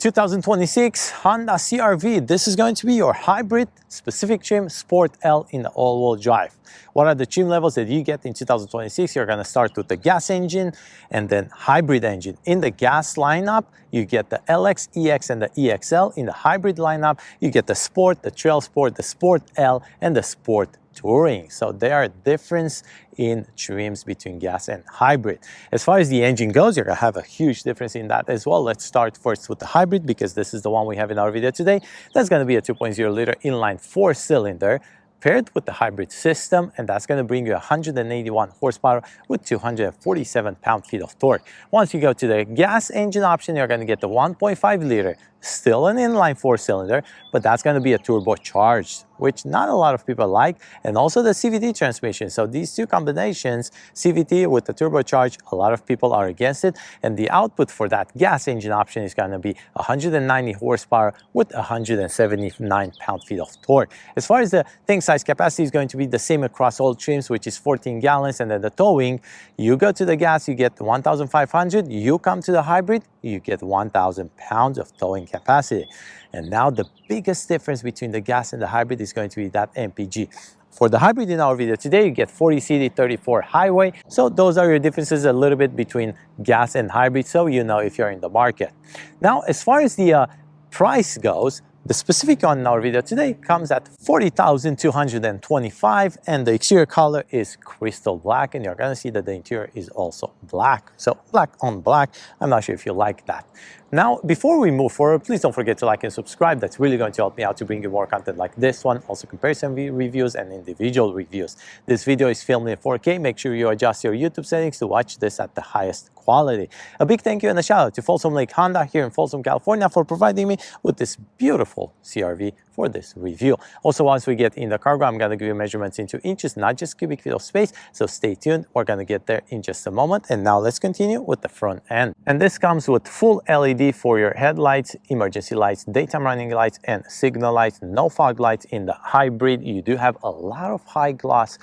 2026 Honda CR-V. This is going to be your hybrid specific trim Sport L in the all-wheel drive. What are the trim levels that you get in 2026? You're going to start with the gas engine and then hybrid engine. In the gas lineup, you get the LX, EX, and the EXL. In the hybrid lineup, you get the Sport, the Trail Sport, the Sport L, and the Sport Touring. So there are difference in trims between gas and hybrid. As far as the engine goes, you're gonna have a huge difference in that as well. Let's start first with the hybrid because this is the one we have in our video today. That's gonna be a 2.0 liter inline 4-cylinder paired with the hybrid system, and that's going to bring you 181 horsepower with 247 pound-feet of torque. Once you go to the gas engine option, you're going to get the 1.5 liter, still an inline 4-cylinder, but that's going to be a turbocharged, which not a lot of people like, and also the CVT transmission. So these two combinations, CVT with the turbocharged, a lot of people are against it, and the output for that gas engine option is going to be 190 horsepower with 179 pound-feet of torque. As far as the tank size capacity is going to be the same across all trims, which is 14 gallons, and then the towing, you go to the gas, you get 1,500, you come to the hybrid, you get 1,000 pounds of towing capacity. And now the biggest difference between the gas and the hybrid is going to be that MPG. For the hybrid in our video today, you get 40 CD, 34 highway. So those are your differences a little bit between gas and hybrid, so you know if you're in the market. Now, as far as the price goes, the specific one in our video today comes at $40,225, and the exterior color is crystal black, and you're gonna see that the interior is also black. So black on black, I'm not sure if you like that. Now, before we move forward, please don't forget to like and subscribe. That's really going to help me out to bring you more content like this one, also comparison reviews and individual reviews. This video is filmed in 4K. Make sure you adjust your YouTube settings to watch this at the highest quality. A big thank you and a shout out to Folsom Lake Honda here in Folsom, California for providing me with this beautiful CR-V for this review. Also, once we get in the cargo, I'm going to give you measurements into inches, not just cubic feet of space, so stay tuned. We're going to get there in just a moment. And now let's continue with the front end. And this comes with full LED for your headlights, emergency lights, daytime running lights, and signal lights. No fog lights in the hybrid. You do have a lot of high gloss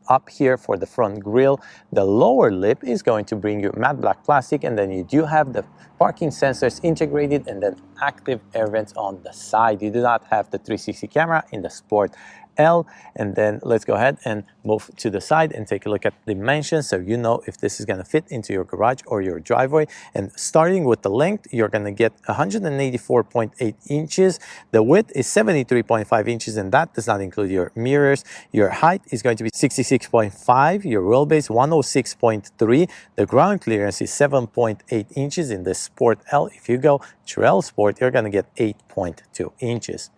up here for the front grille. The lower lip is going to bring you matte black plastic, and then you do have the parking sensors integrated and then active air vents on the side. You do not have the 360 camera in the Sport L. And then let's go ahead and move to the side and take a look at dimensions so you know if this is going to fit into your garage or your driveway. And starting with the length, you're going to get 184.8 inches. The width is 73.5 inches, and that does not include your mirrors. Your height is going to be 66.5, your wheelbase 106.3. The ground clearance is 7.8 inches in the Sport L. If you go Trail Sport, you're going to get 8.2 inches.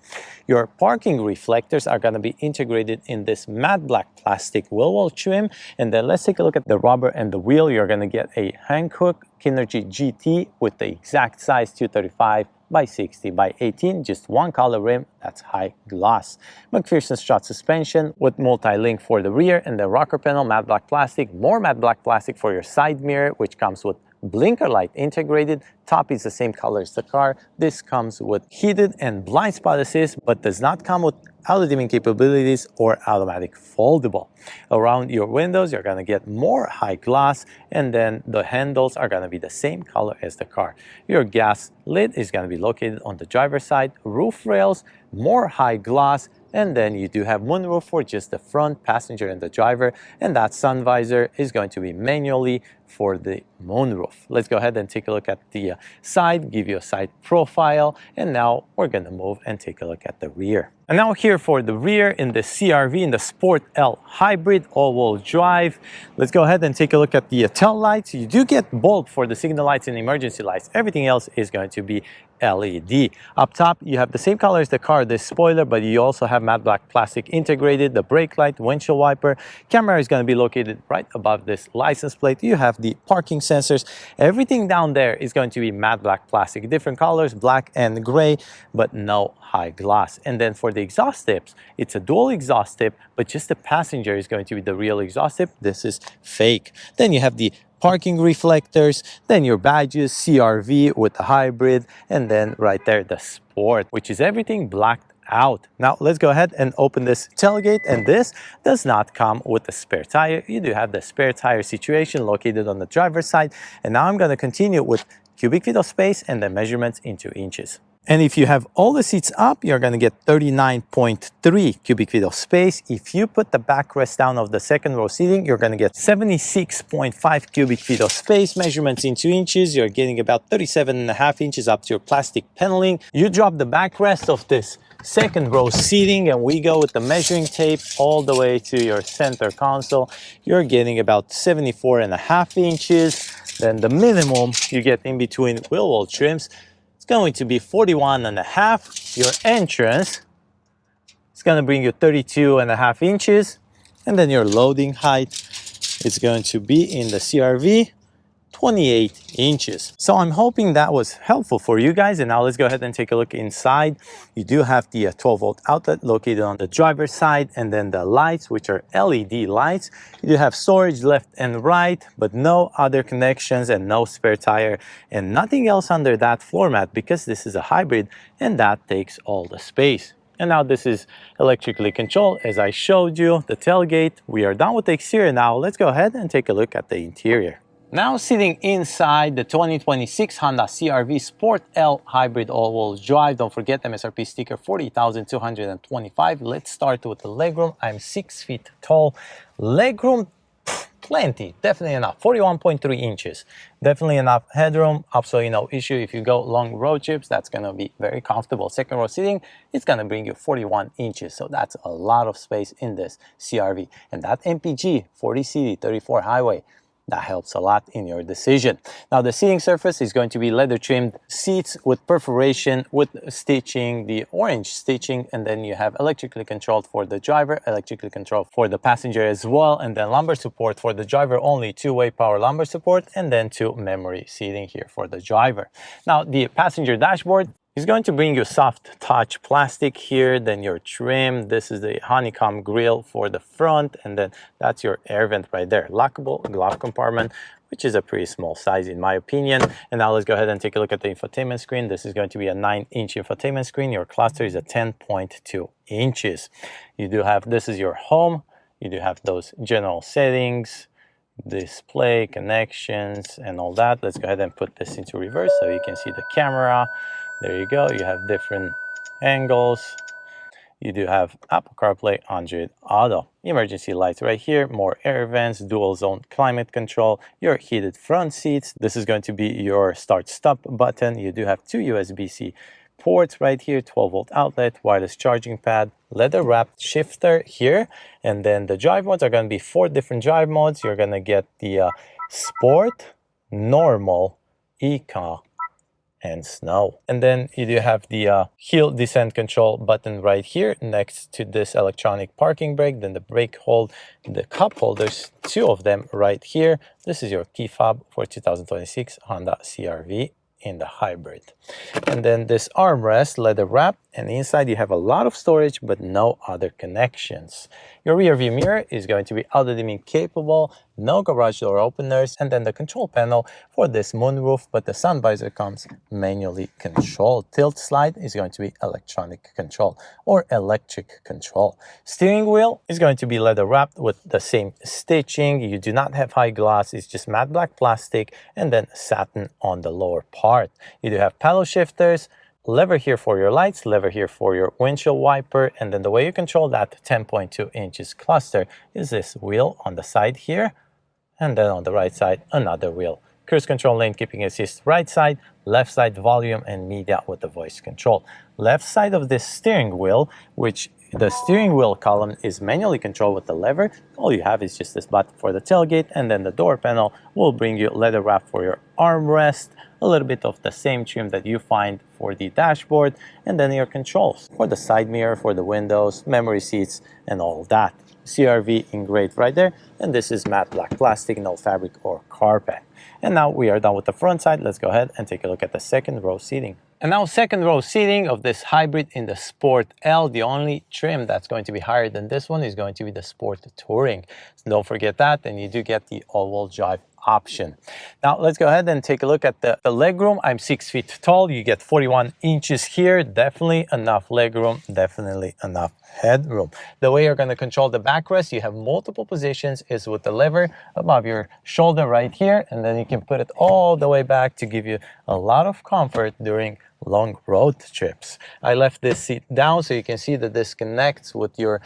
Your parking reflectors are going to be integrated in this matte black plastic wheel well trim. And then let's take a look at the rubber and the wheel. You're going to get a Hankook Kinergy GT with the exact size 235 by 60 by 18, just one color rim, that's high gloss. McPherson strut suspension with multi-link for the rear, and the rocker panel matte black plastic, more matte black plastic for your side mirror, which comes with blinker light integrated. Top is the same color as the car. This comes with heated and blind spot assist, but does not come with auto dimming capabilities or automatic foldable. Around your windows, you're going to get more high gloss, and then the handles are going to be the same color as the car. Your gas lid is going to be located on the driver's side. Roof rails, more high gloss, and then you do have moonroof for just the front passenger and the driver, and that sun visor is going to be manually for the moonroof. Let's go ahead and take a look at the side, give you a side profile, and now we're going to move and take a look at the rear. And now here for the rear in the CR-V, in the Sport L hybrid all-wheel drive. Let's go ahead and take a look at the tail lights. You do get bulb for the signal lights and emergency lights. Everything else is going to be LED. Up top, you have the same color as the car, the spoiler, but you also have matte black plastic integrated, the brake light, windshield wiper. Camera is going to be located right above this license plate. You have the parking sensors. Everything down there is going to be matte black plastic, different colors, black and gray, but no high gloss. And then for the exhaust tips, it's a dual exhaust tip, but just the passenger is going to be the real exhaust tip. This is fake. Then you have the parking reflectors, then your badges, CR-V with the hybrid, and then right there the Sport, which is everything blacked out. Now let's go ahead and open this tailgate, and this does not come with a spare tire. You do have the spare tire situation located on the driver's side. And now I'm going to continue with cubic feet of space and the measurements into inches. And if you have all the seats up, you're going to get 39.3 cubic feet of space. If you put the backrest down of the second row seating, you're going to get 76.5 cubic feet of space. Measurements into inches, you're getting about 37.5 inches up to your plastic paneling. You drop the backrest of this second row seating and we go with the measuring tape all the way to your center console. You're getting about 74.5 inches. Then the minimum you get in between wheel well trims, it's going to be 41.5. Your entrance is going to bring you 32.5 inches. And then your loading height is going to be in the CRV 28 inches. So I'm hoping that was helpful for you guys. And now let's go ahead and take a look inside. You do have the 12-volt outlet located on the driver's side, and then the lights, which are LED lights. You do have storage left and right, but no other connections and no spare tire and nothing else under that floor mat because this is a hybrid and that takes all the space. And now this is electrically controlled as I showed you, the tailgate. We are done with the exterior now. Let's go ahead and take a look at the interior. Now sitting inside the 2026 Honda CR-V Sport L Hybrid all-wheel drive. Don't forget MSRP sticker 40,225. Let's start with the legroom. I'm 6 feet tall. Legroom, plenty, definitely enough. 41.3 inches. Definitely enough headroom. Absolutely no issue. If you go long road trips, that's going to be very comfortable. Second row seating, it's going to bring you 41 inches. So that's a lot of space in this CR-V. And that MPG 40CD 34 highway, that helps a lot in your decision. Now the seating surface is going to be leather trimmed seats with perforation, with stitching, the orange stitching, and then you have electrically controlled for the driver, electrically controlled for the passenger as well, and then lumbar support for the driver only, two-way power lumbar support, and then two memory seating here for the driver. Now the passenger dashboard is going to bring you soft touch plastic here, then your trim. This is the honeycomb grille for the front, and then that's your air vent right there. Lockable glove compartment, which is a pretty small size in my opinion. And now let's go ahead and take a look at the infotainment screen. This is going to be a 9-inch infotainment screen. Your cluster is a 10.2 inches. You do have, this is your home. You do have those general settings, display, connections, and all that. Let's go ahead and put this into reverse so you can see the camera. There you go. You have different angles. You do have Apple CarPlay, Android Auto. Emergency lights right here, more air vents, dual zone climate control, your heated front seats. This is going to be your start stop button. You do have two USB-C ports right here, 12-volt outlet, wireless charging pad, leather wrapped shifter here. And then the drive modes are going to be 4 different drive modes. You're going to get the Sport, Normal, Eco, and Snow. And then you do have the hill descent control button right here next to this electronic parking brake, then the brake hold, the cup holders, 2 of them right here. This is your key fob for 2026 Honda CR-V in the hybrid. And then this armrest, leather wrap, and inside you have a lot of storage but no other connections. Your rear view mirror is going to be auto dimming capable, no garage door openers, and then the control panel for this moonroof, but the sun visor comes manually controlled. Tilt slide is going to be electronic control or electric control. Steering wheel is going to be leather wrapped with the same stitching. You do not have high gloss, it's just matte black plastic and then satin on the lower part. You do have paddle shifters, lever here for your lights, lever here for your windshield wiper, and then the way you control that 10.2 inches cluster is this wheel on the side here, and then on the right side another wheel. Cruise control, lane keeping assist right side, left side volume and media with the voice control. Left side of this steering wheel, which the steering wheel column is manually controlled with the lever. All you have is just this button for the tailgate, and then the door panel will bring you leather wrap for your armrest, a little bit of the same trim that you find for the dashboard, and then your controls for the side mirror, for the windows, memory seats, and all that. CR-V engraved right there, and this is matte black plastic, no fabric or carpet. And now we are done with the front side. Let's go ahead and take a look at the second row seating. And now second row seating of this hybrid in the Sport L. The only trim that's going to be higher than this one is going to be the Sport Touring. So don't forget that, and you do get the all-wheel drive option. Now let's go ahead and take a look at the legroom. I'm 6 feet tall. You get 41 inches here. Definitely enough legroom, definitely enough headroom. The way you're going to control the backrest, you have multiple positions, is with the lever above your shoulder right here, and then you can put it all the way back to give you a lot of comfort during long road trips. I left this seat down so you can see that this connects with your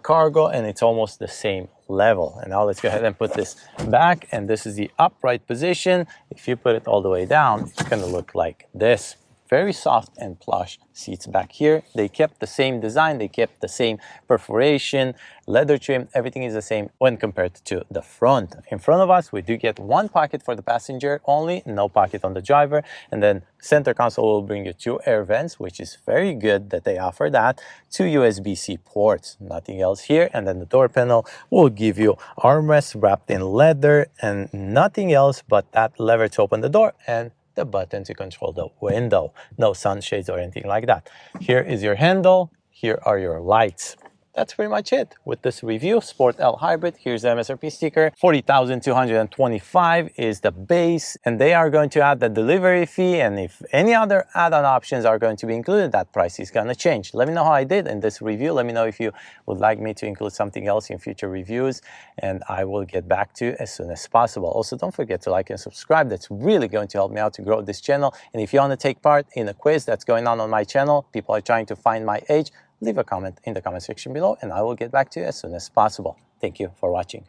cargo, and it's almost the same level. And now let's go ahead and put this back, and this is the upright position. If you put it all the way down, it's going to look like this. Very soft and plush seats back here. They kept the same design, they kept the same perforation, leather trim, everything is the same when compared to the front. In front of us, we do get one pocket for the passenger only, no pocket on the driver, and then center console will bring you 2 air vents, which is very good that they offer that, 2 USB-C ports, nothing else here, and then the door panel will give you armrests wrapped in leather and nothing else but that lever to open the door and the button to control the window. No sunshades or anything like that. Here is your handle. Here are your lights. That's pretty much it with this review. Sport L Hybrid. Here's the MSRP sticker. 40,225 is the base, and they are going to add the delivery fee, and if any other add-on options are going to be included, that price is going to change. Let me know how I did in this review. Let me know if you would like me to include something else in future reviews, and I will get back to you as soon as possible. Also, don't forget to like and subscribe. That's really going to help me out to grow this channel. And if you want to take part in a quiz that's going on my channel, people are trying to find my age, leave a comment in the comment section below, and I will get back to you as soon as possible. Thank you for watching.